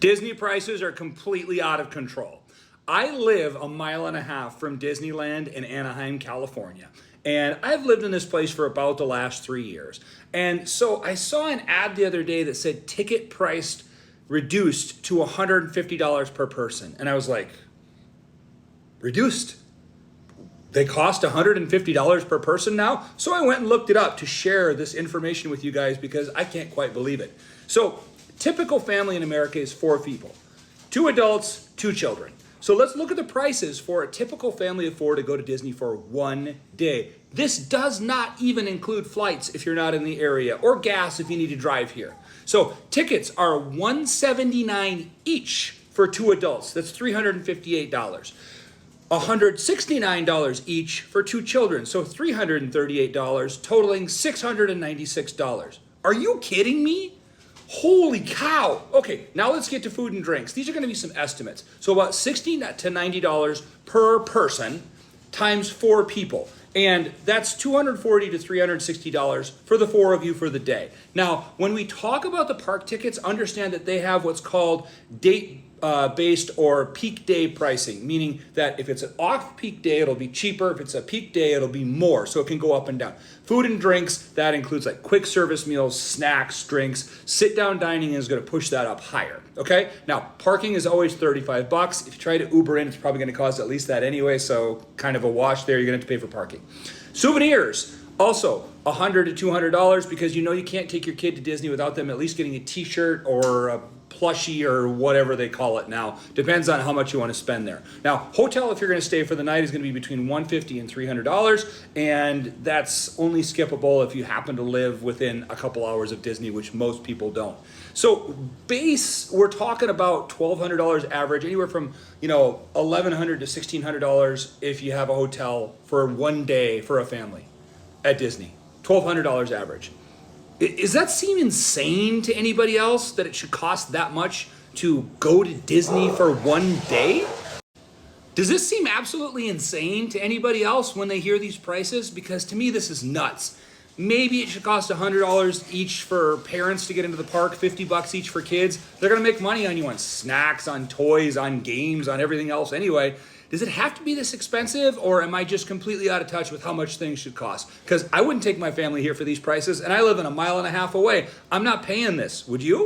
Disney prices are completely out of control. I live a mile and a half from Disneyland in Anaheim, California. And I've lived in this place for about the last 3 years. And so I saw an ad the other day that said ticket priced reduced to $150 per person. And I was like, reduced? They cost $150 per person now? So I went and looked it up to share this information with you guys because I can't quite believe it. So typical family in America is 4 people, 2 adults, 2 children. So let's look at the prices for a typical family of 4 to go to Disney for one day. This does not even include flights if you're not in the area or gas if you need to drive here. So tickets are $179 each for 2 adults. That's $358. $169 each for 2 children, so $338, totaling $696. Are you kidding me? Holy cow. Okay, now let's get to food and drinks. These are going to be some estimates. So about $60 to $90 per person times 4 people. And that's $240 to $360 for the 4 of you for the day. Now, when we talk about the park tickets, understand that they have what's called date-based or peak day pricing, meaning that if it's an off-peak day, it'll be cheaper. If it's a peak day, it'll be more. So it can go up and down. Food and drinks, that includes like quick service meals, snacks, drinks. Sit-down dining is going to push that up higher. Okay? Now, parking is always $35. If you try to Uber in, it's probably going to cost at least that anyway, so kind of a wash there. You're going to have to pay for parking. Souvenirs, also $100 to $200 because you can't take your kid to Disney without them at least getting a t-shirt or a plushie or whatever they call it now. Depends on how much you want to spend there. Now, hotel, if you're going to stay for the night, is going to be between $150 and $300, and that's only skippable if you happen to live within a couple hours of Disney, which most people don't. So base, we're talking about $1,200 average, anywhere from $1,100 to $1,600 if you have a hotel for one day for a family at Disney. $1,200 average. Does that seem insane to anybody else that it should cost that much to go to Disney for one day? Does this seem absolutely insane to anybody else when they hear these prices? Because to me, this is nuts. Maybe it should cost $100 each for parents to get into the park, $50 each for kids. They're gonna make money on you on snacks, on toys, on games, on everything else anyway. Does it have to be this expensive, or am I just completely out of touch with how much things should cost? Because I wouldn't take my family here for these prices, and I live in a mile and a half away. I'm not paying this. Would you?